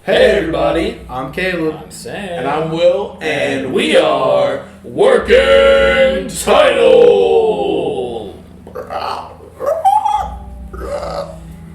Hey everybody, I'm Caleb. I'm Sam. And I'm Will, and we are Working Title!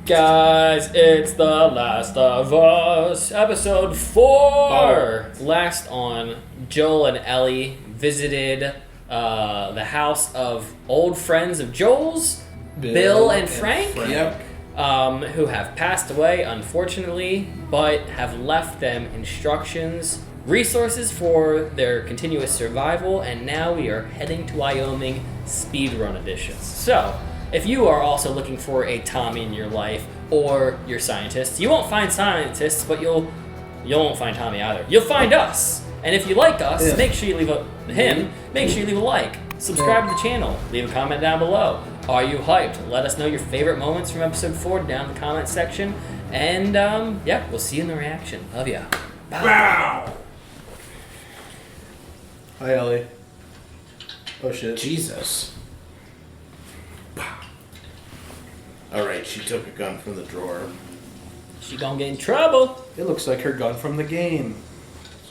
Guys, it's The Last of Us, episode 4! Last on, Joel and Ellie visited the house of old friends of Joel's, Bill and Frank. Yep. Who have passed away, unfortunately, but have left them instructions, resources for their continuous survival, and now we are heading to Wyoming Speedrun Edition. So, if you are also looking for a Tommy in your life, or your scientists, you won't find scientists, but you won't find Tommy either. You'll find us! And if you like us, make sure you leave a like, subscribe to the channel, leave a comment down below. Are you hyped? Let us know your favorite moments from episode 4 down in the comment section. And, yeah, we'll see you in the reaction. Love ya. Bye. Wow. Hi, Ellie. Oh, shit. Jesus. Alright, she took a gun from the drawer. She gonna get in trouble. It looks like her gun from the game.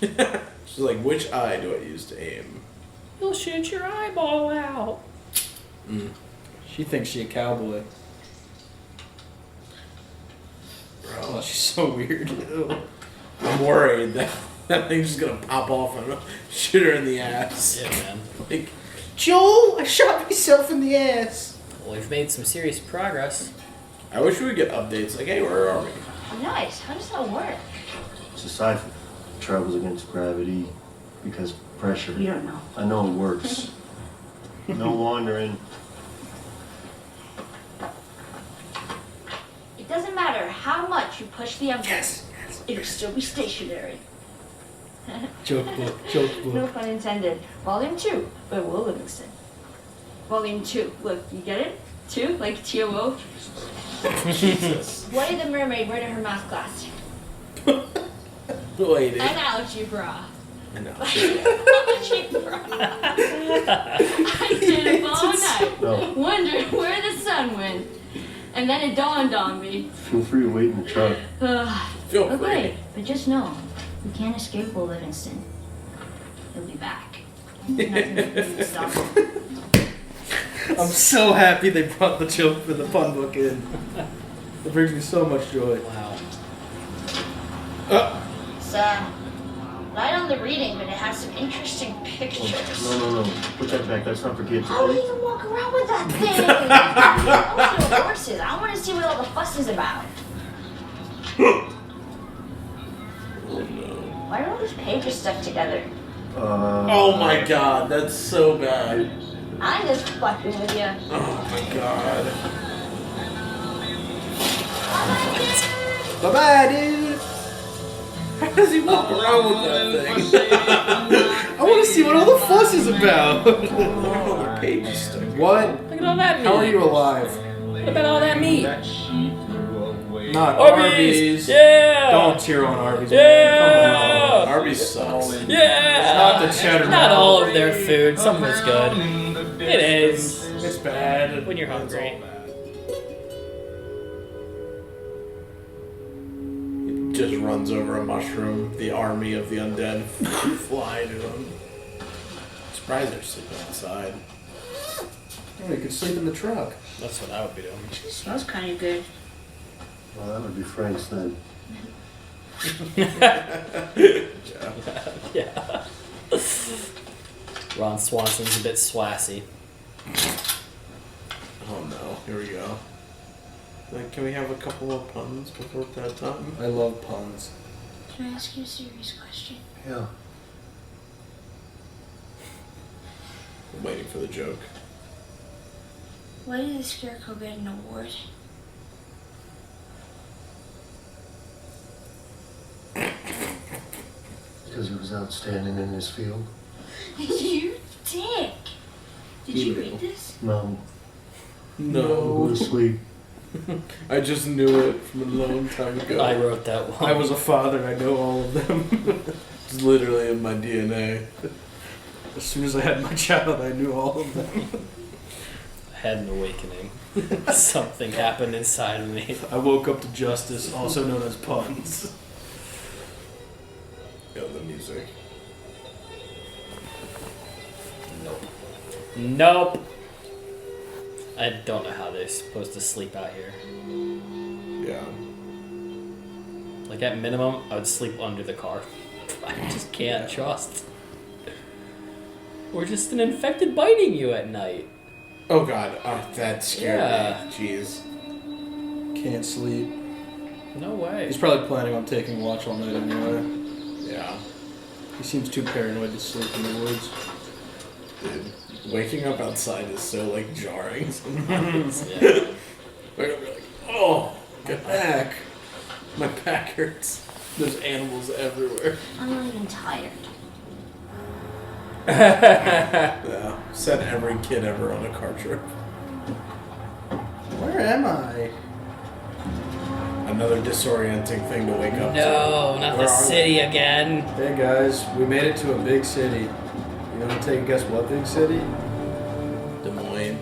She's like, which eye do I use to aim? You'll shoot your eyeball out. She thinks she's a cowboy. Bro, Oh, she's so weird. Ew. I'm worried that that thing's just gonna pop off and shoot her in the ass. Yeah, man. Like, Joel, I shot myself in the ass. Well, we've made some serious progress. I wish we would get updates like, hey, where are we? Nice. How does that work? It's a cipher. Travels against gravity because pressure. You don't know. I know it works. No wandering. It doesn't matter how much you push the envelope. It'll still be stationary. Joke book, joke No book. pun intended. Volume 2 by Will Livingston. Volume 2. Look, you get it? 2? Like T-O-O? Jesus. What did the mermaid wear to her math class? Wait, An algebra. I know. Algebra. I stayed up all night No. wondering where the sun went. And then it dawned on me. Feel free to wait in the truck. Feel But free. wait, but just know, you can't escape Will Livingston. He'll be back. Nothing for you to stop him. I'm so happy they brought the joke for the pun book in. It brings me so much joy. Wow. It's light on the reading, but it has some interesting pictures. No. Put that back. That's not for kids. How do you even walk around with that thing? I want to know horses. I want to see what all the fuss is about. Why are all these pages stuck together? Oh my god, that's so bad. I'm just fucking with you. Oh my god. Bye-bye, dude. How does he walk around with that thing? I want to see what all the fuss is about. All the pages stuck. What? Look at all that meat. How are you alive? Look at all that meat. Not Arby's. Arby's. Yeah. Don't cheer on Arby's. Yeah. Man. Come on. Arby's sucks. Yeah. Not the cheddar. Not all of their food. Some of it's good. It is. It's bad. When you're hungry. It just runs over a mushroom. The army of the undead fly to him. Surprised they're sleeping outside. Oh, you could sleep in the truck. That's what I would be doing. Smells kind of good. Well, that would be Frank's then. Yeah. Ron Swanson's a bit swassy. Oh no, here we go. Like, can we have a couple of puns before that time? I love puns. Can I ask you a serious question? Yeah. I'm waiting for the joke. Why did the Scarecrow get an award? Because he was outstanding in his field. You dick! Did you read this? No. Go No. to sleep. I just knew it from a long time ago. I wrote that one. I was a father. I know all of them. It's literally in my DNA. As soon as I had my child, I knew all of them. I had an awakening. Something happened inside of me. I woke up to justice, also known as puns. Yo, the music. Nope. I don't know how they're supposed to sleep out here. Yeah. Like at minimum, I would sleep under the car. I just can't trust. Or just an infected biting you at night. Oh god, that scared Yeah. me. Jeez. Can't sleep. No way. He's probably planning on taking watch all night anyway. Yeah. He seems too paranoid to sleep in the woods. Dude, waking up outside is so, like, jarring sometimes. Yeah. Wake up, you're like, oh, get back. My back hurts. There's animals everywhere. I'm not even tired. Yeah. Send every kid ever on a car trip. Where am I? Another disorienting thing to wake up to. No, not Where the are city again. Hey guys, we made it to a big city. You want to take a guess what big city? Des Moines.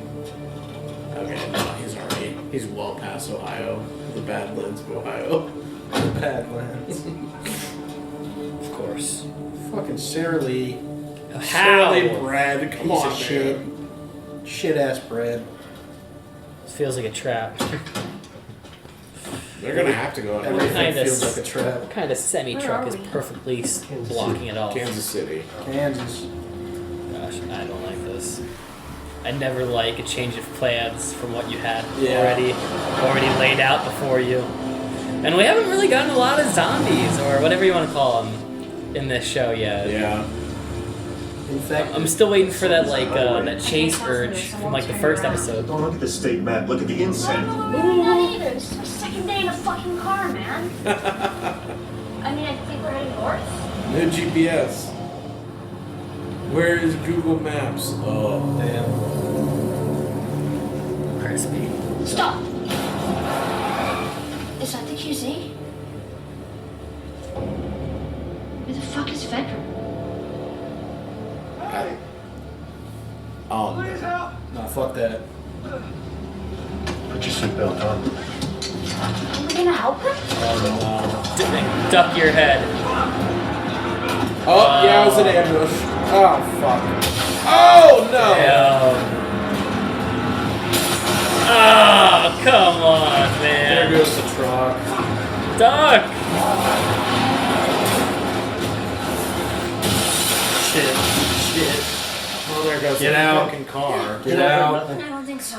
Okay, no, he's well past Ohio. The Badlands of Ohio. The Badlands. Of course. Fucking Sarah Lee. How? Shirley Brad, come Piece on, of shit. man. Shit ass bread. This feels like a trap. They're gonna have to go on Everything Kinda feels like a trap. What kind of semi-truck is perfectly blocking it off? Kansas City. Kansas. Gosh, I don't like this. I never like a change of plans from what you had Yeah. already laid out before you. And we haven't really gotten a lot of zombies or whatever you want to call them in this show yet. Yeah. In fact, I'm still waiting for that that chase urge from like the first episode. Don't look at the state map, look at the inset. Not either. This is my second day in a fucking car, man. I mean, I think we're heading north. No GPS. Where is Google Maps? Oh, damn. Crispy. Stop! Is that the QZ? Where the fuck is Fedra? Oh, Nah, fuck that. Put your seatbelt on. Are we gonna help him? Duck your head. oh yeah, it was an ambush. Oh, fuck. Oh, no! Damn. Oh, come on, There man. goes the truck. Duck! Shit. Shit. Oh, there goes Get the out. fucking car. Get out. I don't think so.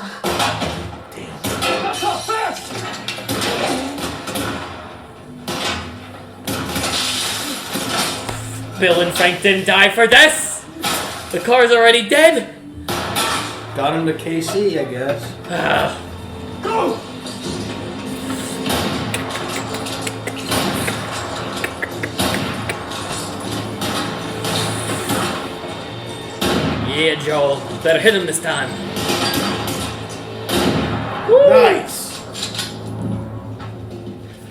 Bill and Frank didn't die for this! The car's already dead! Got him to KC, I guess. Ah. Yeah, Joel. Better hit him this time. Nice!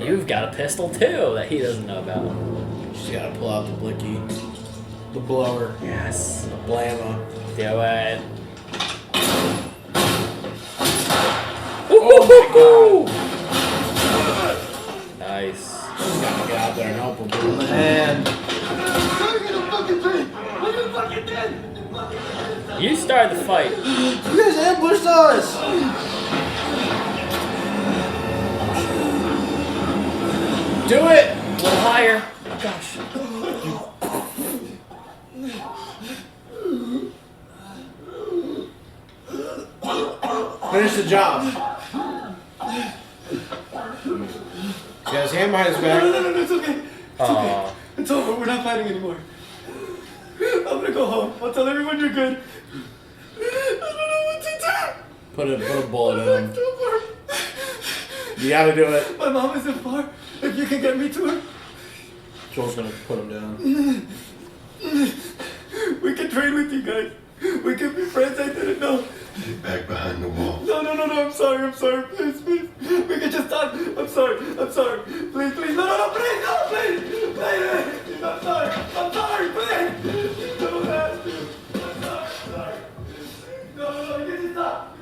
You've got a pistol too that he doesn't know about. Just gotta pull out the blicky. The blower. Yes. The blammo. Do it. Oh my Nice. Just gotta get out there and help him. Dude. Man. You started the fight. You guys ambushed us! Do it! A little higher. Oh, gosh. Finish the job. He has his hand behind his back. No, it's okay. Aw. It's over. We're not fighting anymore. I'm gonna go home. I'll tell everyone you're good. I don't know what to do. Put a bullet My in leg's him. too far. You gotta do it. My mom isn't far. If you can get me to her, Joel's gonna put him down. we can train with you guys. We can be friends. I didn't know. Get back behind the wall. No. I'm sorry. Please. We can just talk. I'm sorry. Please. No, please. I'm sorry, please. Don't ask me. I'm sorry. No, you can stop.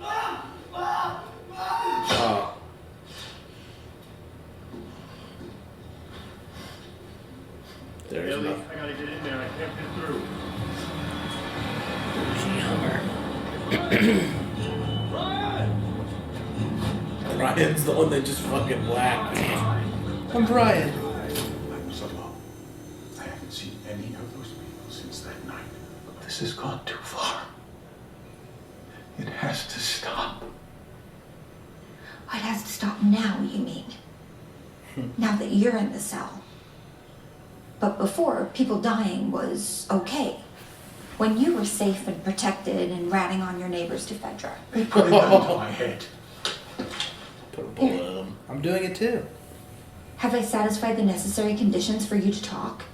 Mom. There's Ellie, nothing. I gotta get in there. I can't get through. Ryan's the one that just fucking whacked. I'm Brian. I was alone. I haven't seen any of those people since that night. But this has gone too far. It has to stop. It has to stop now, you mean? Now that you're in the cell. But before, people dying was okay. When you were safe and protected and ratting on your neighbors to Fedra. They put a gun to my head. Put a bullet in him. I'm doing it too. Have I satisfied the necessary conditions for you to talk?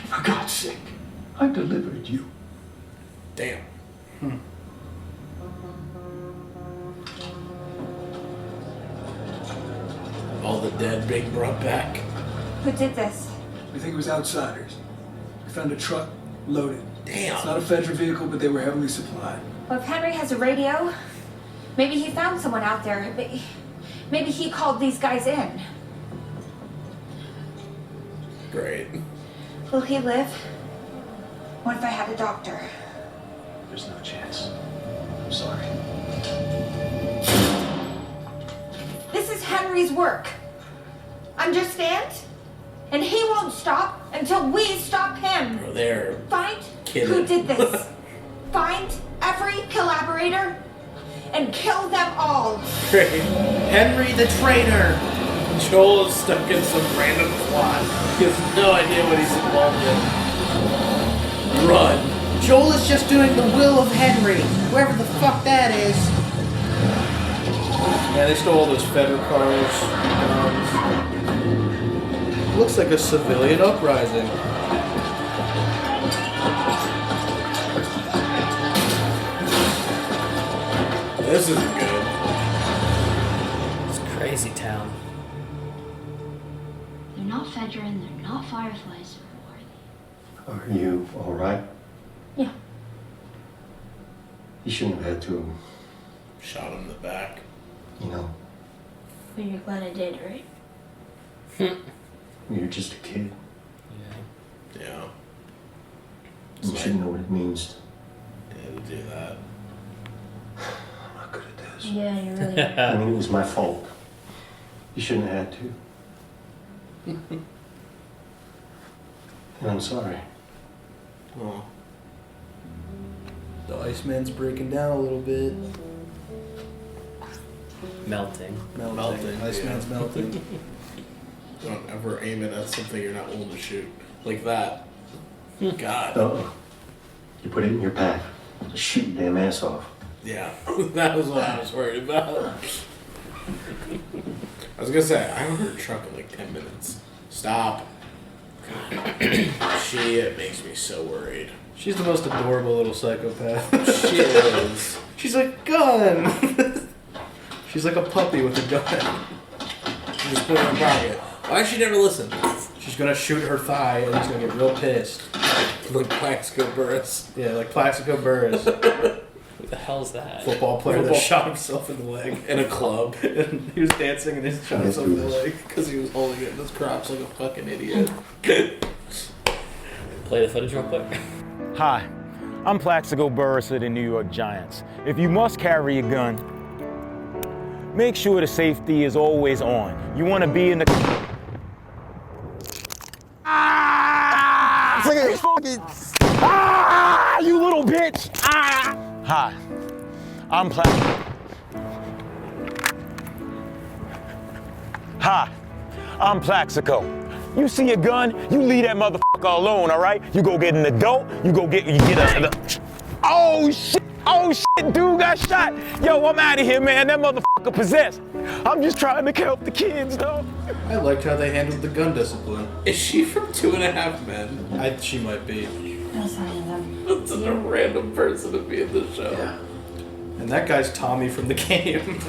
For God's sake, I delivered you. Damn. All the dead being brought back. Who did this? We think it was outsiders. We found a truck loaded. Damn. It's not a Fedra vehicle, but they were heavily supplied. Well, if Henry has a radio, maybe he found someone out there. Maybe he called these guys in. Great. Will he live? What if I had a doctor? There's no chance. I'm sorry. This is Henry's work. Understand? And he won't stop until we stop him. Bro, they're Find kidding. who did this. Find every collaborator and kill them all. great. Henry the traitor. Joel is stuck in some random plot. He has no idea what he's involved in. Run. Joel is just doing the will of Henry, whoever the fuck that is. Yeah, they stole all those Federal cars. Looks like a civilian uprising. This isn't good. It's crazy town. They're not Fedra and they're not Fireflies. Are you alright? Yeah. You shouldn't have had to, Shot him in the back. you know, But you're glad I did, right? you're just a kid. Yeah. You should know what it means. Yeah, to do that. I'm not good at this. Yeah, you're really. I mean, it was my fault. You shouldn't have had to. And I'm sorry. Oh. The Iceman's breaking down a little bit. Melting. Melting, Iceman's melting. Don't ever aim it at something you're not willing to shoot. Like that. God. Uh-oh. You put it in your pack. Just shoot your damn ass off. Yeah. That was what I was worried about. I was gonna say, I haven't heard a truck in like 10 minutes. Stop. Shit makes me so worried. She's the most adorable little psychopath. She is. She's like, gun! She's like a puppy with a gun. She just put it in her pocket. Why'd she never listen? She's gonna shoot her thigh and he's gonna get real pissed. Like Plaxico Burris. Yeah, like Plaxico Burris, Who the hell's that? football player that shot himself in the leg. In a club. And he was dancing and he shot himself in the leg. Because he was holding it in his crops like a fucking idiot. Play the footage real quick. Hi, I'm Plaxico Burris of the New York Giants. If you must carry a gun, make sure the safety is always on. You want to be in the... Ah! Ah! You little bitch! Ah! Hi, I'm Plaxico. You see a gun, you leave that motherfucker alone, all right? You go get an adult, you get a... Oh shit, dude got shot. Yo, I'm out of here, man. That motherfucker possessed. I'm just trying to help the kids, though. I liked how they handled the gun discipline. Is she from 2.5 Men? She might be. That's not them. That's such a random person to be in the show. Yeah. And that guy's Tommy from the game.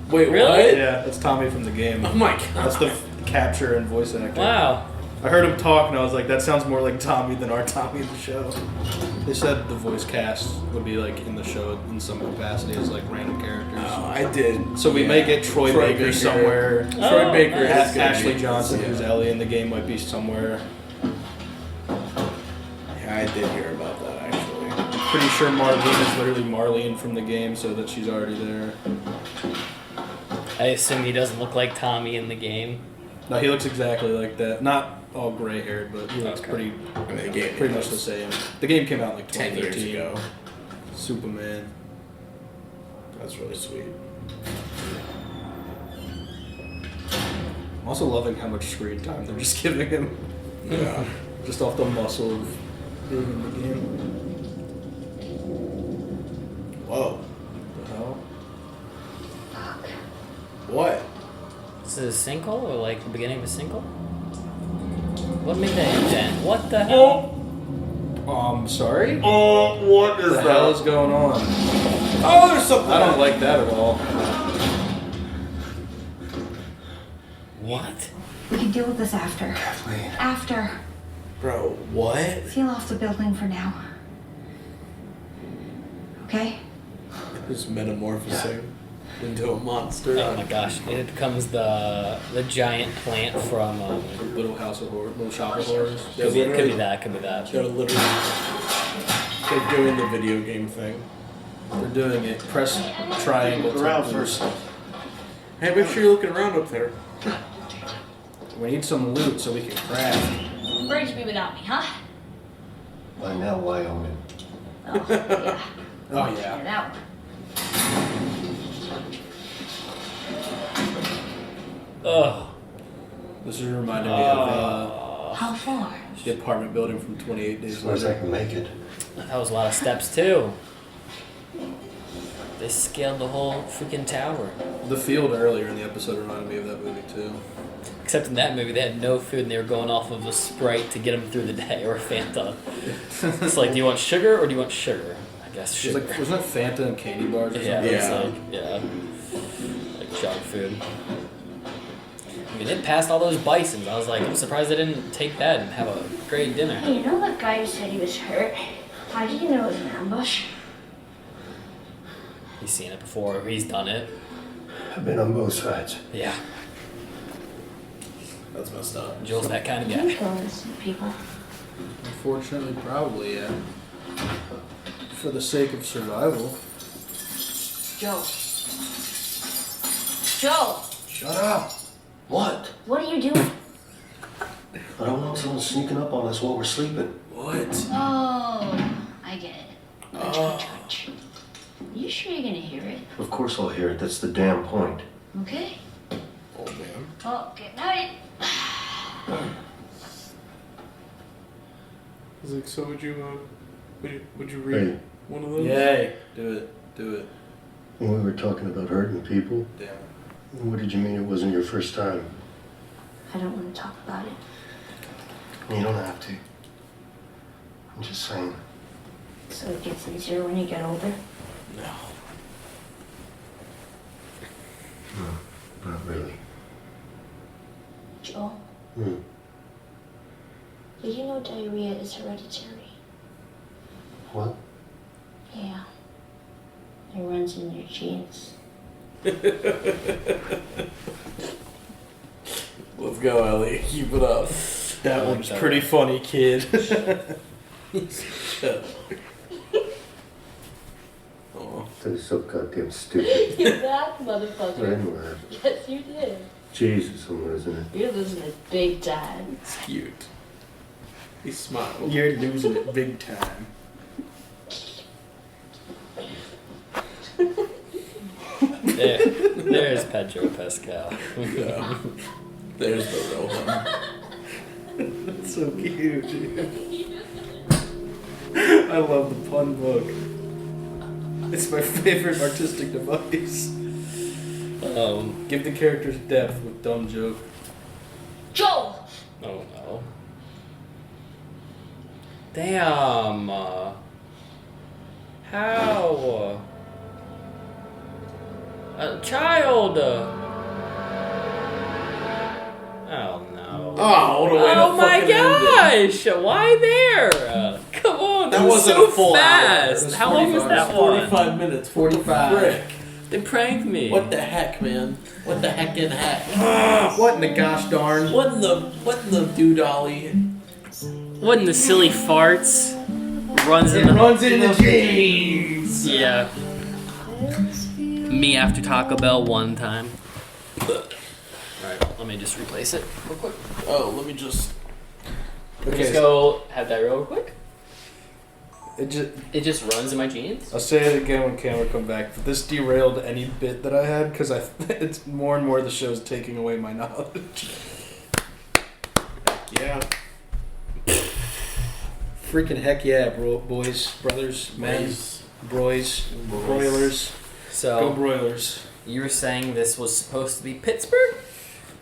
Wait, Really? what? Yeah, that's Tommy from the game. Oh my god. That's the capture and voice actor. Wow. I heard him talk and I was like, that sounds more like Tommy than our Tommy in the show. They said the voice cast would be like in the show in some capacity as like random characters. Oh, I did. So we may get Troy Baker somewhere. Troy Baker is gonna Ashley be- Johnson, yeah. who's Ellie in the game, might be somewhere. I did hear about that actually. I'm pretty sure Marlene is literally Marlene from the game, so that she's already there. I assume he doesn't look like Tommy in the game. No, he looks exactly like that. Not all gray haired, but he looks pretty much the same. The game came out like 10 years 2013. ago. Superman. That's really sweet. I'm also loving how much screen time they're just giving him. Yeah. Just off the muscle of being in the game. Whoa. What the hell? What? Is it a sinkhole or like the beginning of a sinkhole? What made that indent? What the hell? Sorry? Oh, what is What the hell is going on? Oh, there's something. I don't like that at all. What? We can deal with this after. Kathleen. After. Bro, what? Seal off the building for now. Okay? Just metamorphosing into a monster. Oh my gosh! It becomes the giant plant from. Little House of Horrors, Little Shop of Horrors. Could be that. Could be that. They're literally they're doing the video game thing. They're doing it. Press triangle. Look around first. Hey, make sure you're looking around up there. We need some loot so we can craft. Brings me without me, huh? By now, Wyoming. Oh, yeah. Oh Yeah, yeah. that one. Ugh. This is reminding me of How far? the apartment building from 28 Days As far as I Later. can make it. That was a lot of steps too. They scaled the whole freaking tower. The field earlier in the episode reminded me of that movie too. Except in that movie, they had no food and they were going off of a Sprite to get them through the day, or a Fanta. It's like, do you want sugar or do you want sugar? I guess It was sugar. like, wasn't it Fanta and candy bars or Yeah, something? it's Yeah. like junk food. I mean, it passed all those bisons. I was like, I'm surprised they didn't take that and have a great dinner. Hey, you know that guy who said he was hurt? How did you know it was an ambush? He's seen it before. He's done it. I've been on both sides. Yeah, That's messed up. Joel's that kind of You guy. kill innocent people. Unfortunately, probably, yeah. For the sake of survival. Joe. Joe! Shut up! What? What are you doing? I don't want someone sneaking up on us while we're sleeping. What? Oh, I get it. Are you sure you're gonna hear it? Of course I'll hear it. That's the damn point. Okay. Oh man. Well, good night. I was like, so would you read Hey, one of those? Yay. Do it. Do it. when we were talking about hurting people, Damn it. what did you mean it wasn't your first time? I don't want to talk about it. You don't have to. I'm just saying. So it gets easier when you get older? No. No, not really. Joe, did you know diarrhea is hereditary? What? Yeah. It runs in your genes. Let's go, Ellie. Keep it up. That one's pretty funny, kid. Oh. That is so goddamn stupid. You laughed, I motherfucker. didn't laugh. Yes, you did. Jesus, I'm losing it. You're losing it big time. It's cute. He smiled. You're losing it big time. There's Pedro Pascal. Yeah. There's the real one. That's so cute, dude. I love the pun book. It's my favorite artistic device. Give the characters depth with dumb joke. Joe! Oh no. Damn. How? A child. Oh no. Oh, what a way to Oh my fucking end it. gosh! Why there? Come on, That was wasn't so a full fast. hour. How long was that one? 45 minutes. 45. Frick. They pranked me. What the heck, man? What the heck in heck? What in the gosh darn? What in the doodolly? What in the silly farts? runs It into runs into jeans. Yeah. Me after Taco Bell one time. Alright, let me just replace it real quick. Oh, let me just. Let's go have that real quick. It just runs in my jeans. I'll say it again when camera come back. But this derailed any bit that I had because it's more and more the show's taking away my knowledge. Yeah. Freaking heck yeah, boys, brothers, men, broys, broilers. So Go Broilers. you were saying this was supposed to be Pittsburgh?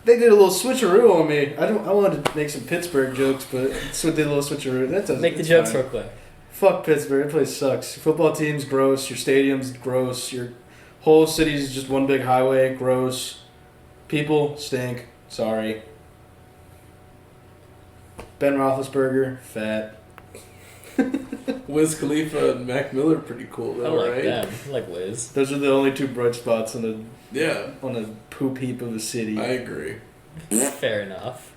They did a little switcheroo on me. I wanted to make some Pittsburgh jokes, but so they did a little switcheroo. That doesn't Make the it's jokes fine. real quick. Fuck Pittsburgh. That place sucks. Your football team's gross. Your stadium's gross. Your whole city's just one big highway. Gross. People stink. Sorry. Ben Roethlisberger, fat. Wiz Khalifa and Mac Miller pretty cool I though, like right? them. I like Wiz. Those are the only two bright spots on Yeah, a poop heap of a city. I agree. Fair enough.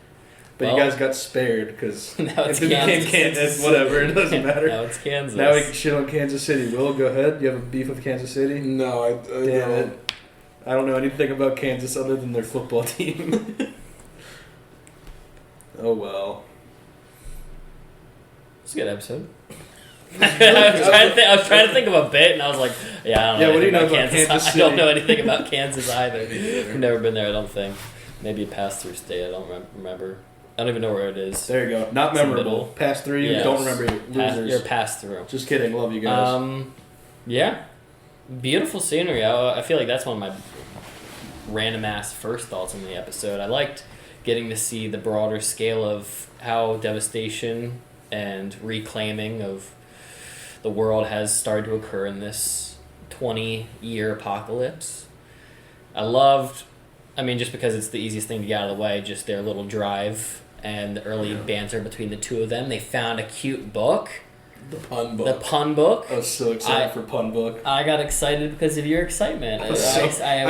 But Well, you guys got spared because now it's it became Kansas. whatever. It doesn't matter. Now it's Kansas. Now we can shit on Kansas City. Will, go ahead. You have a beef with Kansas City? No, I Damn don't. it. I don't know anything about Kansas other than their football team. Oh well. It's a good episode. I was trying to think of a bit, and I was like, "Yeah, I don't know Yeah, what do you anything know about about Kansas. Kansas I don't City? know anything about Kansas either. either. I've never been there. I don't think. Maybe a pass-through state. I don't remember. I don't even know where it is. There you go. Not It's the memorable. middle. Pass through you. Yes. Don't remember you. Losers. You're pass-through. Just kidding. Love you guys. Yeah, beautiful scenery. I feel like that's one of my random ass first thoughts on the episode. I liked getting to see the broader scale of how devastation and reclaiming of the world has started to occur in this 20-year apocalypse. I loved, just because it's the easiest thing to get out of the way, just their little drive and the early banter between the two of them. They found a cute book. The pun book. The pun book. I was so excited for pun book. I got excited because of your excitement. I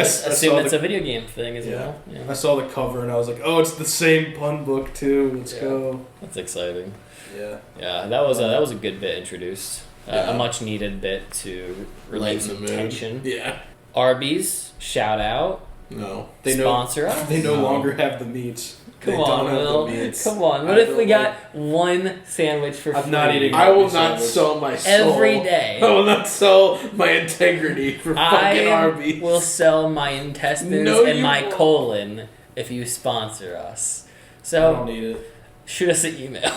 assume it's a video game thing as well. Yeah. I saw the cover and I was like, oh, it's the same pun book too. Let's go. That's exciting. Yeah. Yeah, that was a good bit introduced. A much needed bit to relieve some tension. Yeah. Arby's, shout out. No. Sponsor us. They no longer have the meats. Come They on, don't have the Will. meats. Come on. What if we got one sandwich for free? I'm not eating I will Arby's not sandwich. sell my soul. Every day. I will not sell my integrity for fucking Arby's. I will sell my intestines No, and you my won't. colon if you sponsor us. I So don't need it. shoot us an email.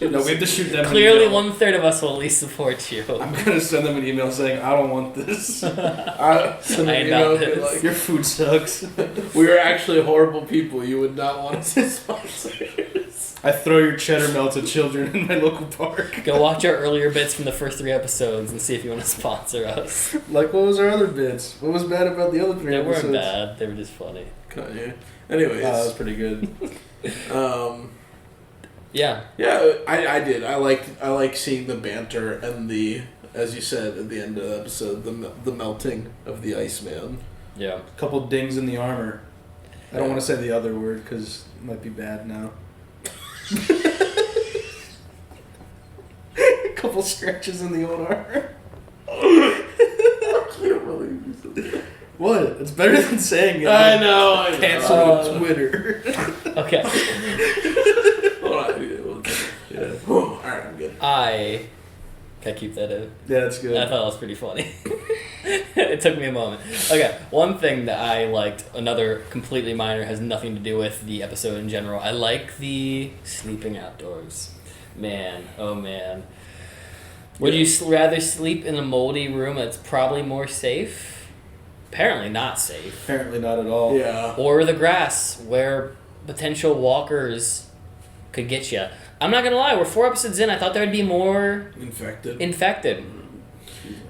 No, we have to shoot them. Clearly, an email. 1/3 of us will at least support you. I'm gonna send them an email saying I don't want this. I send I an know email and be this. like, Your food sucks. we are actually horrible people. You would not want us as sponsors. I throw your cheddar melt at children in my local park. Go watch our earlier bits from the first 3 episodes and see if you want to sponsor us. Like, what was our other bits? What was bad about the other 3 They episodes? weren't bad. They were just funny. Kanye. Anyways, that was pretty good. Yeah. Yeah, I did. I like seeing the banter and the, as you said at the end of the episode, the melting of the Iceman. Yeah. Couple dings in the armor. I don't want to say the other word because it might be bad now. Couple scratches in the old armor. I can't believe you said that. What? It's better than saying it. I know. Cancel on Twitter. Okay. Hold on. Yeah. Alright, I'm good. Can I keep that in? Yeah, that's good. I thought it was pretty funny. It took me a moment. Okay, one thing that I liked, another completely minor, has nothing to do with the episode in general. I like the sleeping outdoors. Man, oh man. Would you rather sleep in a moldy room that's probably more safe? Apparently not safe. Apparently not at all. Yeah. Or the grass, where potential walkers could get you. I'm not gonna lie, we're 4 episodes in. I thought there'd be more infected.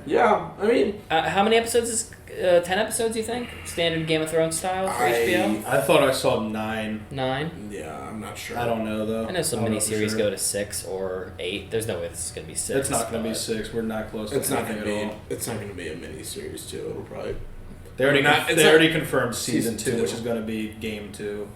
Yeah, I mean, how many episodes is 10 episodes? You think standard Game of Thrones style for HBO? I thought I saw 9. 9? Yeah, I'm not sure. I don't know though. I know some I'm not miniseries sure. go to 6 or 8. There's no way this is gonna be 6. It's not going to be 6. We're not close to It's not anything gonna at be. all. It's not gonna be a mini series too. It'll probably. They already It's not- already confirmed season season 2, 2. which is going to be game 2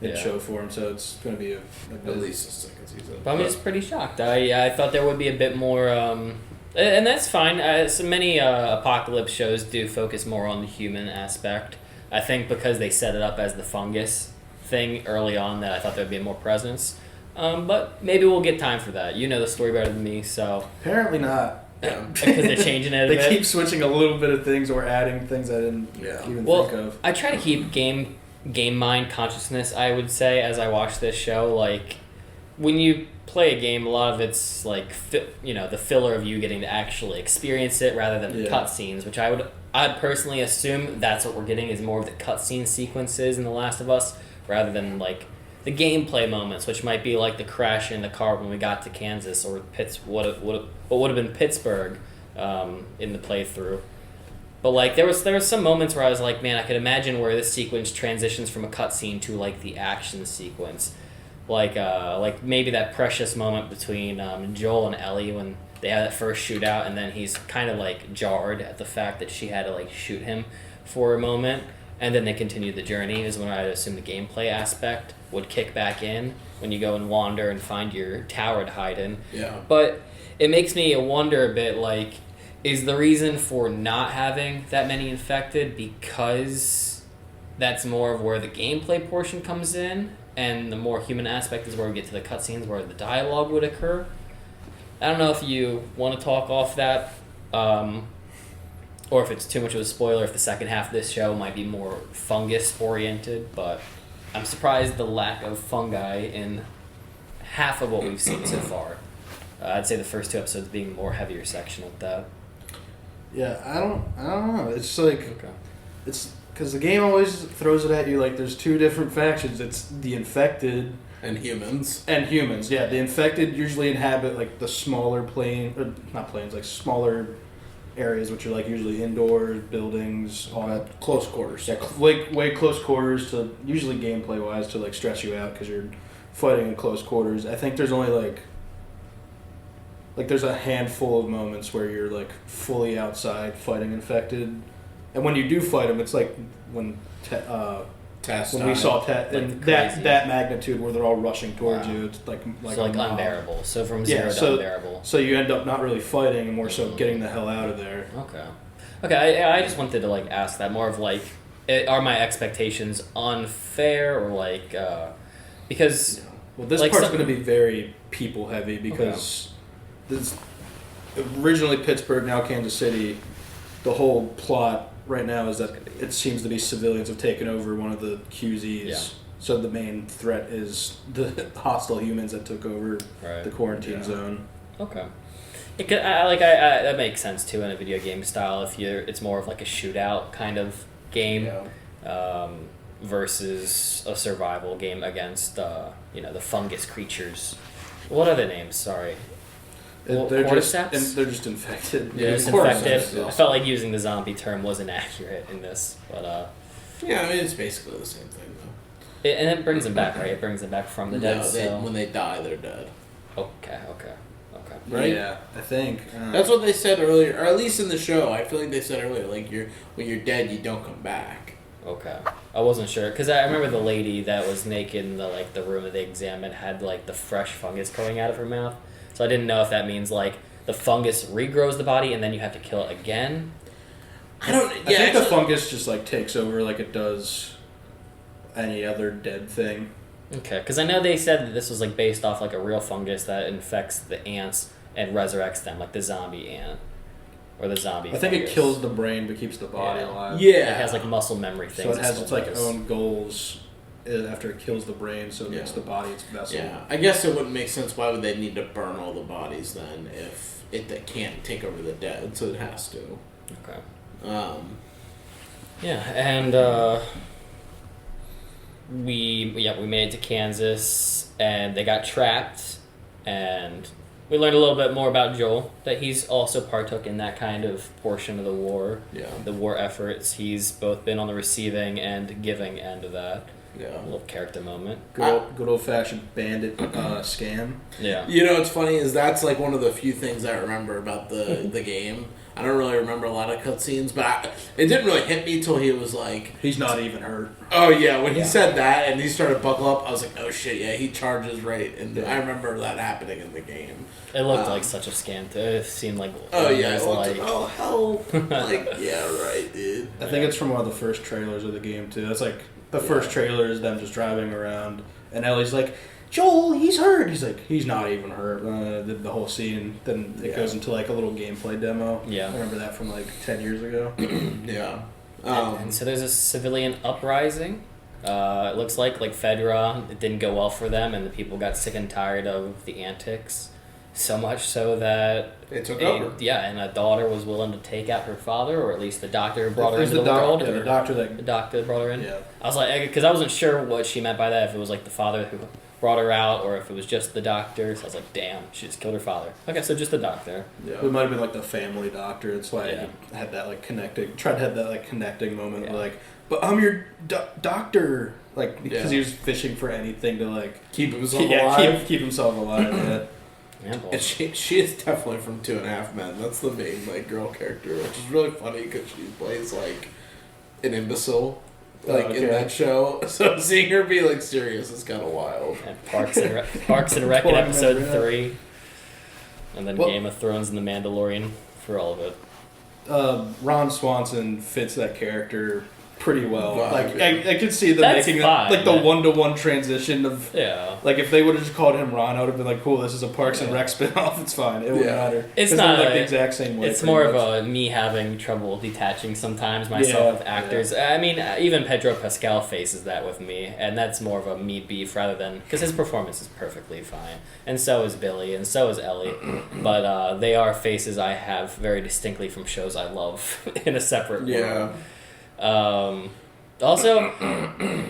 in Yeah. show form. So it's going to be At least a second season. But I'm just pretty shocked. I thought there would be a bit more, and that's fine. So many apocalypse shows do focus more on the human aspect. I think because they set it up as the fungus thing early on, that I thought there would be more presence. But maybe we'll get time for that. You know the story better than me, so Apparently not. because they're changing it. They keep switching a little bit of things or adding things I didn't even think of. I try to keep game mind consciousness, I would say, as I watch this show. Like, when you play a game, a lot of it's like the filler of you getting to actually experience it rather than the cutscenes, which I'd personally assume that's what we're getting, is more of the cutscene sequences in The Last of Us rather than like the gameplay moments, which might be like the crash in the car when we got to Kansas, or what would have been Pittsburgh in the playthrough. But like there was some moments where I was like, man, I could imagine where this sequence transitions from a cutscene to like the action sequence, like maybe that precious moment between Joel and Ellie when they had that first shootout, and then he's kind of like jarred at the fact that she had to like shoot him for a moment, and then they continue the journey. Is when I assume the gameplay aspect would kick back in when you go and wander and find your tower to hide in. Yeah. But it makes me wonder a bit, like, is the reason for not having that many infected because that's more of where the gameplay portion comes in, and the more human aspect is where we get to the cutscenes where the dialogue would occur? I don't know if you want to talk off that, or if it's too much of a spoiler, if the second half of this show might be more fungus-oriented, but I'm surprised the lack of fungi in half of what we've seen so far. I'd say the first 2 episodes being more heavier section of that. Yeah, I don't know. It's like it's because the game always throws it at you like there's 2 different factions. It's the infected and humans. Yeah, the infected usually inhabit like the smaller like smaller areas, which are like usually indoors, buildings, all that. Close quarters. Yeah, way close quarters to usually gameplay wise to like stress you out because you're fighting in close quarters. I think there's only like there's a handful of moments where you're like fully outside fighting infected, and when you do fight them, it's like when we saw and that magnitude where they're all rushing towards you. It's like unbearable. So from 0 to unbearable. So you end up not really fighting and more so getting the hell out of there. Okay. I just wanted to like ask that more of like, are my expectations unfair, or like because this part's going to be very people heavy because this originally Pittsburgh, now Kansas City. The whole plot right now is that it seems to be civilians have taken over one of the QZs. Yeah. So the main threat is the hostile humans that took over the quarantine zone. Okay. That makes sense too in a video game style. If it's more of like a shootout kind of game, versus a survival game against the fungus creatures. What are the names? Sorry. They're just infected. Yeah, just infected. I felt like using the zombie term wasn't accurate in this, but yeah, I mean it's basically the same thing though. And it brings them back, right? It brings them back from the dead. When they die, they're dead. Okay. Right? Yeah, I think that's what they said earlier, or at least in the show. I feel like they said earlier, like when you're dead, you don't come back. Okay, I wasn't sure because I remember the lady that was naked in the room that they examined had like the fresh fungus coming out of her mouth. So I didn't know if that means like the fungus regrows the body and then you have to kill it again. I think the fungus just like takes over like it does any other dead thing. Okay, because I know they said that this was like based off like a real fungus that infects the ants and resurrects them, like the zombie ant or the zombie. I think it kills the brain but keeps the body alive. Yeah, it has like muscle memory things. So it has its like own goals after it kills the brain, so it makes the body its vessel. Yeah, I guess it wouldn't make sense. Why would they need to burn all the bodies then if it can't take over the dead? So it has to. Okay. Yeah, and we made it to Kansas, and they got trapped, and we learned a little bit more about Joel, that he's also partook in that kind of portion of the war, the war efforts. He's both been on the receiving and giving end of that. Yeah, a little character moment. Good old fashioned bandit scam. Yeah. You know what's funny is that's like one of the few things I remember about the game. I don't really remember a lot of cutscenes, but it didn't really hit me till he was like, He's not even hurt. oh yeah, when he said that and he started to buckle up, I was like, oh shit, yeah, he charges right, and I remember that happening in the game. It looked like such a scam too. It seemed like Oh yeah, it was like oh hell, like yeah, right, dude. I think it's from one of the first trailers of the game too. That's like the first trailer is them just driving around, and Ellie's like, Joel, he's hurt. He's like, he's not even hurt. The whole scene. Then it goes into like a little gameplay demo. Yeah. I remember that from like 10 years ago. Yeah. and so there's a civilian uprising. It looks like Fedra, it didn't go well for them, and the people got sick and tired of the antics. So much so that It took over. Yeah, and a daughter was willing to take out her father, or at least the doctor brought her It was into the world. Yeah, the doctor that brought her in. Yeah. I was like, because I wasn't sure what she meant by that. If it was like the father who brought her out, or if it was just the doctor. So I was like, damn, she just killed her father. Okay, so just the doctor. Yeah. It might have been like the family doctor. That's why he had that like tried to have that like connecting moment. Yeah. Where, like, but I'm your doctor. Like because he was fishing for anything to like keep himself alive. Keep himself alive. Yeah. And she is definitely from 2.5 Men. That's the main like girl character, which is really funny because she plays like an imbecile. In that show, so seeing her be like serious is kind of wild. And Parks and Rec in episode 3, and then Game of Thrones and The Mandalorian for all of it. Ron Swanson fits that character pretty well. Wow. Like I could see them That's making fine, the 1-to-1 transition of like if they would have just called him Ron, I would have been like, cool, this is a Parks and Rec spinoff. It's fine. It wouldn't matter. It's 'Cause not they're, like the exact same way. It's more of a me having trouble detaching sometimes myself with actors. I mean, even Pedro Pascal faces that with me, and that's more of a me beef rather than because his performance is perfectly fine, and so is Billy, and so is Ellie, but they are faces I have very distinctly from shows I love in a separate way. Also,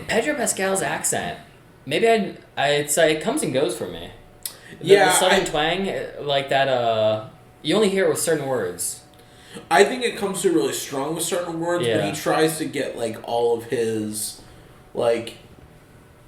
Pedro Pascal's accent. Maybe I'd say it comes and goes for me. The southern twang, like that. You only hear it with certain words. I think it comes through really strong with certain words, but he tries to get like all of his, like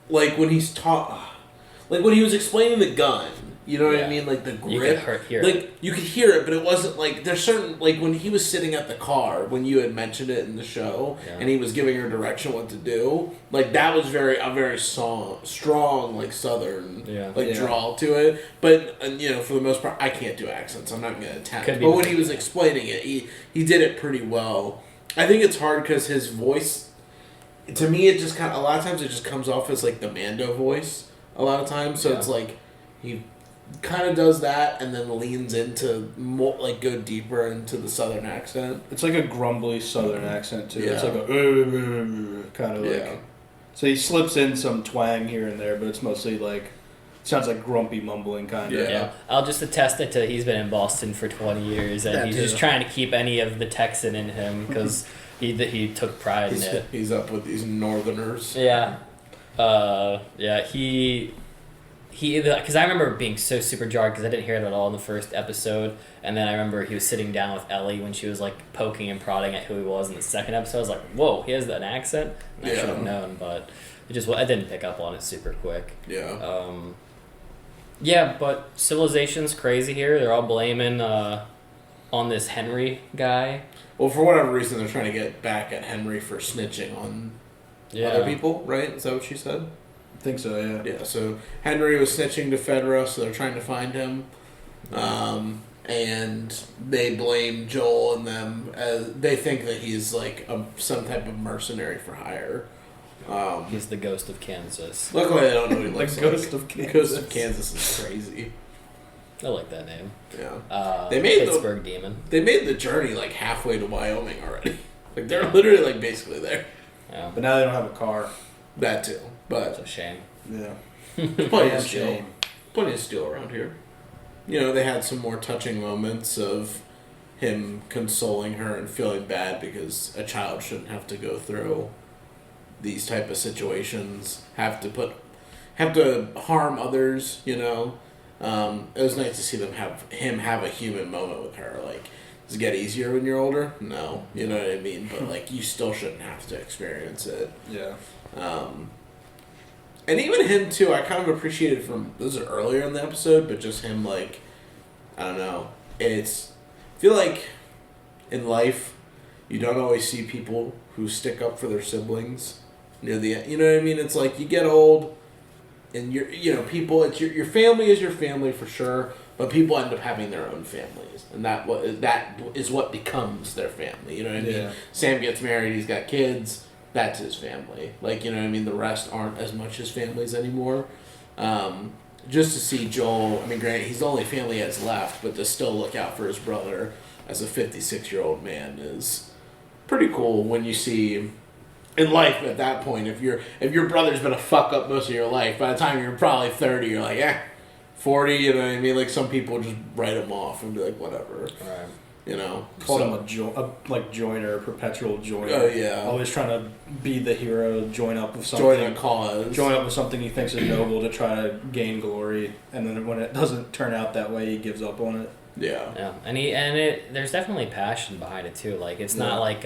when he's like when he was explaining the gun. You know what I mean? Like the grip. You could hear it. You could hear it, but it wasn't like there's certain like when he was sitting at the car when you had mentioned it in the show and he was giving her direction what to do. Like that was a very strong like southern drawl to it. But for the most part, I can't do accents. I'm not gonna attempt. But when he was explaining it, he did it pretty well. I think it's hard because his voice, to me, it just a lot of times it just comes off as like the Mando voice. A lot of times, so it's like he kind of does that and then leans into more go deeper into the southern accent. It's like a grumbly southern accent too. It's like a kind of like. So he slips in some twang here and there, but it's mostly like sounds like grumpy mumbling kind of. Yeah, I'll just attest it to he's been in Boston for 20 years and he's just trying to keep any of the Texan in him because he took pride in it. He's up with these Northerners. Yeah, he because I remember being so super jarred because I didn't hear it at all in the first episode, and then I remember he was sitting down with Ellie when she was like poking and prodding at who he was in the second episode. I was like, whoa, he has an accent. And I should have known, but I didn't pick up on it super quick. But Civilization's crazy here. They're all blaming on this Henry guy. Well, for whatever reason, they're trying to get back at Henry for snitching on other people, right? Is that what she said? I think so, yeah. Yeah, so Henry was snitching to Fedra, so they're trying to find him. And they blame Joel and them as they think that he's like some type of mercenary for hire. He's the ghost of Kansas. Luckily, I don't know what he looks like. Ghost of Kansas. Ghost of Kansas is crazy. I like that name. Yeah. They made Pittsburgh Demon. They made the journey like halfway to Wyoming already. Like they're literally like basically there. Yeah. But now they don't have a car. That too. But it's a shame. Yeah. Plenty of steel. Plenty of steel around here. They had some more touching moments of him consoling her and feeling bad because a child shouldn't have to go through these type of situations, have to harm others, It was nice to see him have a human moment with her. Like, does it get easier when you're older? No. You know what I mean? But like you still shouldn't have to experience it. Yeah. And even him too, I kind of appreciated this is earlier in the episode, but just him like, I don't know. I feel like in life, you don't always see people who stick up for their siblings near the end. You know what I mean? It's like you get old, and people. It's your family is your family for sure, but people end up having their own families, and that is what becomes their family. You know what I mean? Sam gets married, he's got kids. That's his family. Like, you know what I mean? The rest aren't as much his families anymore. Just to see Joel, I mean, granted, he's the only family he has left, but to still look out for his brother as a 56-year-old man is pretty cool when you see in life at that point. If your brother's been a fuck up most of your life, by the time you're probably 30, you're like, 40, you know what I mean? Like, some people just write him off and be like, whatever. Right. You know? Call him a joiner, a perpetual joiner. Oh, yeah. Always trying to be the hero, join up with something. Join a cause. Join up with something he thinks is noble to try to gain glory, and then when it doesn't turn out that way, he gives up on it. Yeah. Yeah, there's definitely passion behind it too. Like, it's not like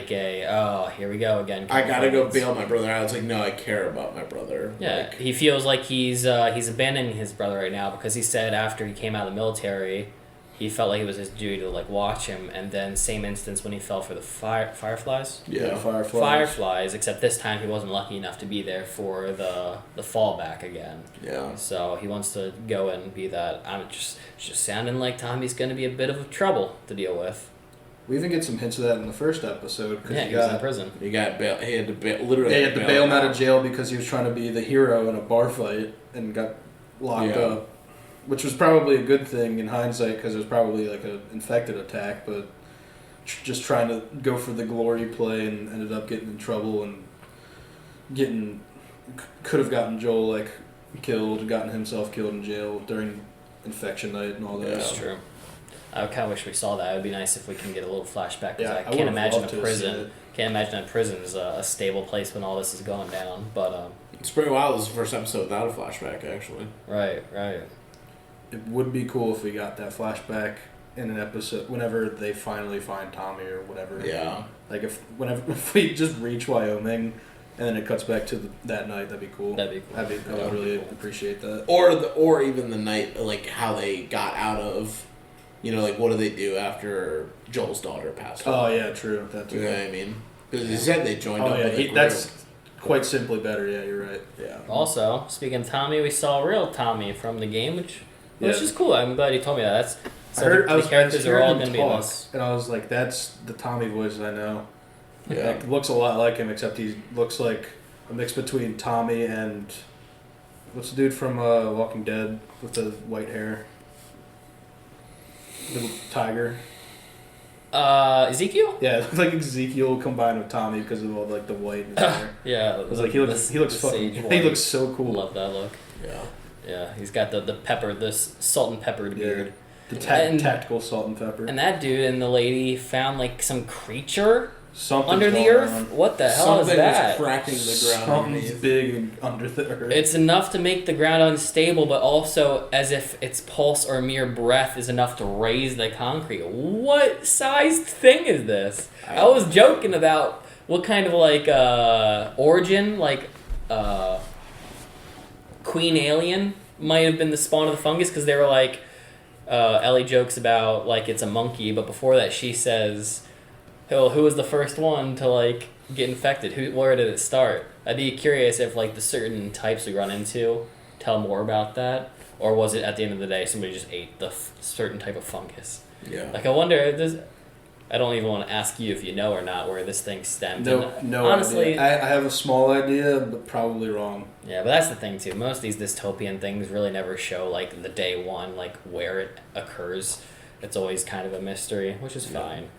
here we go again. I gotta go bail my brother out. It's like, no, I care about my brother. Yeah, like, he feels like he's abandoning his brother right now because he said after he came out of the military, he felt like it was his duty to like watch him, and then same instance when he fell for the fireflies. Yeah, fireflies. Except this time he wasn't lucky enough to be there for the fallback again. Yeah. So he wants to go and be that. I'm just sounding like Tommy's going to be a bit of trouble to deal with. We even get some hints of that in the first episode. Yeah, he was in prison. He got bail. He had to bail him out of jail because he was trying to be the hero in a bar fight and got locked up. Which was probably a good thing in hindsight because it was probably like an infected attack, but just trying to go for the glory play and ended up getting in trouble and could have gotten Joel like killed, gotten himself killed in jail during infection night and all that. Yeah, that's true. I kind of wish we saw that. It would be nice if we can get a little flashback because I I can't imagine loved a to prison. Can't imagine a prison is a stable place when all this is going down. But it's pretty wild. This is the first episode without a flashback, actually. Right. It would be cool if we got that flashback in an episode whenever they finally find Tommy or whatever. Yeah. Like if we just reach Wyoming and then it cuts back to that night, that'd be cool. That'd be cool. I would really appreciate that. Or even the night, like how they got out of, like what do they do after Joel's daughter passed away? Oh yeah, true. That's you know what I mean? Because he said they joined up. Yeah, that's quite simply better. Yeah, you're right. Yeah. Also, speaking of Tommy, we saw real Tommy from the game, which is cool. I'm glad you told me that. The characters are all going to be in this. And I was like, that's the Tommy voice I know. Yeah. It looks a lot like him, except he looks like a mix between Tommy and what's the dude from Walking Dead with the white hair? The tiger. Ezekiel? Yeah, it looks like Ezekiel combined with Tommy because of all like the white in his hair. Yeah, it was like he looks fucking. He looks so cool. Love that look. Yeah. Yeah, he's got the pepper, this salt and peppered beard. The tactical salt and pepper. And that dude and the lady found like some creature Something's under the earth. on. What the hell is that? Was cracking the ground. Something's big under the earth. It's enough to make the ground unstable, but also as if its pulse or mere breath is enough to raise the concrete. What sized thing is this? I was joking about what kind of like origin, like Queen Alien might have been the spawn of the fungus, because they were like, Ellie jokes about like it's a monkey, but before that she says, who was the first one to like get infected? Where did it start? I'd be curious if like the certain types we run into tell more about that, or was it at the end of the day somebody just ate the certain type of fungus? Yeah. Like I wonder if this. I don't even want to ask you if you know or not where this thing stemmed. No. Honestly, idea. I have a small idea, but probably wrong. Yeah, but that's the thing too. Most of these dystopian things really never show like the day one, like where it occurs. It's always kind of a mystery, which is fine.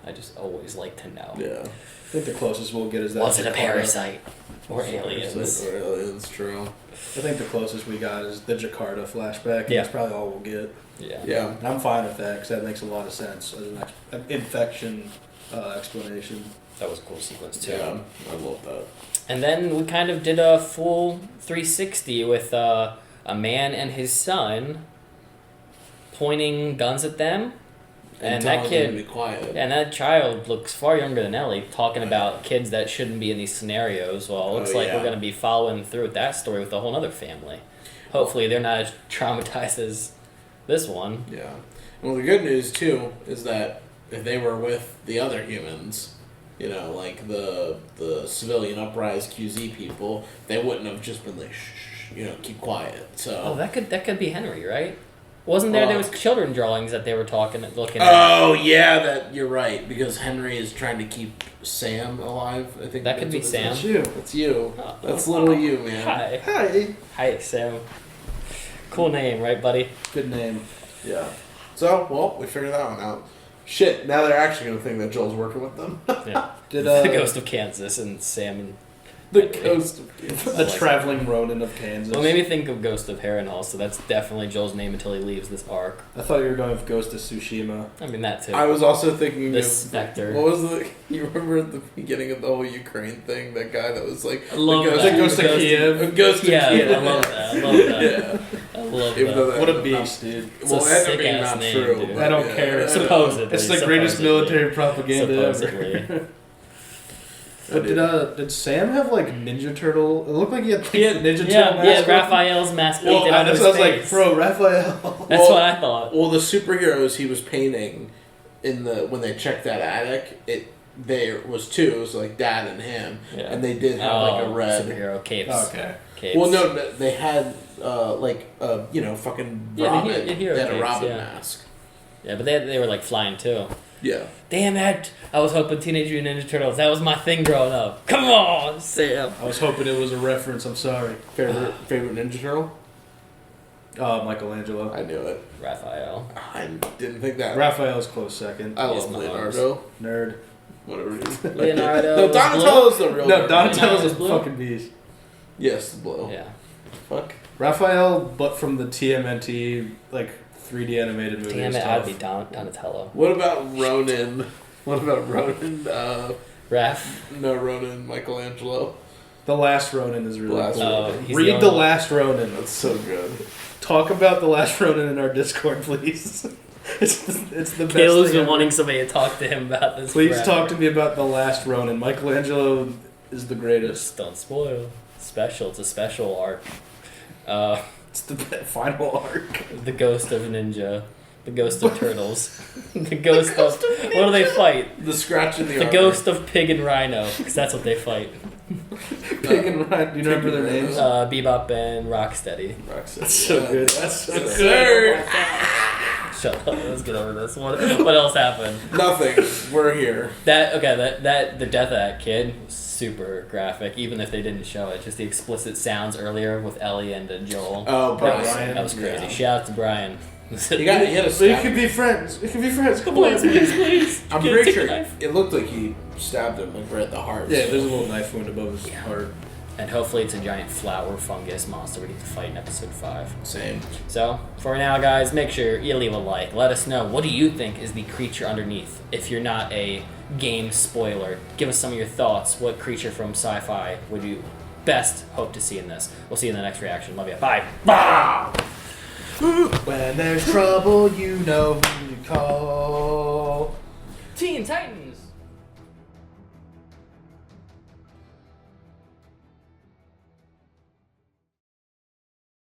I just always like to know. Yeah. I think the closest we'll get is that. Was it a parasite or aliens? Or aliens, true. I think the closest we got is the Jakarta flashback. Yeah. That's probably all we'll get. Yeah. And I'm fine with that because that makes a lot of sense as an infection explanation. That was a cool sequence too. Yeah, I love that. And then we kind of did a full 360 with a man and his son pointing guns at them. And that kid, to be quiet. And that child looks far younger than Ellie, talking about kids that shouldn't be in these scenarios. Well, it looks like we're going to be following through with that story with a whole other family. Hopefully they're not as traumatized as this one. Yeah. Well, the good news too is that if they were with the other humans, you know, like the civilian uprise QZ people, they wouldn't have just been like, shh, you know, keep quiet. So. Oh, that could be Henry, right? Wasn't there was children drawings that they were looking at? Oh yeah, that you're right, because Henry is trying to keep Sam alive. I think that could be Sam. That's you. That's you. That's little you, man. Hi, Sam. Cool name, right, buddy? Good name. Yeah. So, well, we figured that one out. Shit, now they're actually going to think that Joel's working with them. Yeah. Did the Ghost of Kansas and Sam and... The Ghost of Kansas. The traveling Ronin of Kansas. Well, made me think of Ghost of Harrenhal, so that's definitely Joel's name until he leaves this arc. I thought you were going with Ghost of Tsushima. I mean, that too. I was also thinking the of... Spectre. What was the... You remember at the beginning of the whole Ukraine thing? That guy that was like... I love the that. Ghost of Kiev. The Ghost of Yeah, Kiev. I love that. I love that. Yeah. I love Even though that. What a beast, dude. It's Well, a that ended up being sick-ass not name, true. dude. I don't care. Supposedly. It's the greatest military propaganda Supposedly. ever. But did Sam have like Ninja Turtle? It looked like he had Ninja Turtle mask. Yeah, Raphael's mask painted on his I was face. like, bro, Raphael. That's what I thought. Well, the superheroes he was painting in the when they checked that attic, there was two. It was like Dad and him, Yeah. and they did have like a red superhero capes. Okay. Capes. Well, no, they had fucking Robin. the hero they had a capes, Robin yeah. mask. Yeah, but they were like flying too. Yeah. Damn it! I was hoping Teenage Mutant Ninja Turtles. That was my thing growing up. Come on, Sam. I was hoping it was a reference. I'm sorry. Favorite Ninja Turtle? Michelangelo. I knew it. Raphael. I didn't think that. Raphael's close second. I He's love my Leonardo. Nerd. Whatever it is. Leonardo. No, was Donatello's the real. No, nerd. Donatello's Leonardo's a blue? fucking beast. Yes, the blue. blue. Yeah. Fuck. Raphael, but from the TMNT like 3D animated movie. Damn and it! stuff. I'd be Donatello. What about Ronin? What about Ronin? Raph. No, Ronin Michelangelo. The Last Ronin is really Last cool. Ronin. He's Read the The only- Last Ronin. That's so good. Talk about The Last Ronin in our Discord, please. it's the best Caleb's thing been ever. wanting somebody to talk to him about this. Please forever. talk to me about The Last Ronin. Michelangelo is the greatest. Just don't spoil. Special. It's a special arc. It's the final arc. The Ghost of Ninja. The Ghost of Turtles. The Ghost of... What do they fight? The scratch in the The armor. Ghost of Pig and Rhino. Because that's what they fight. Pig and Ryan. Do you remember their names? Bebop and Rocksteady. That's so good. That's so Yes, good. sir. Shut up. Let's get over this. What else happened? Nothing. We're here. The death of that kid was super graphic, even if they didn't show it. Just the explicit sounds earlier with Ellie and Joel. Oh, Brian. That was crazy. Yeah. Shout out to Brian. He had a We stab. could be friends. We could be friends. Come Please, on. please. I'm Get- pretty take sure the knife. it looked like he stabbed him like right at the heart. Yeah, so- there's a little knife wound above his heart. And hopefully it's a giant flower fungus monster we get to fight in episode 5. Same. So, for now, guys, make sure you leave a like. Let us know, what do you think is the creature underneath? If you're not a game spoiler, give us some of your thoughts. What creature from sci-fi would you best hope to see in this? We'll see you in the next reaction. Love you. Bye. Bye. When there's trouble, you know who to call. Teen Titans.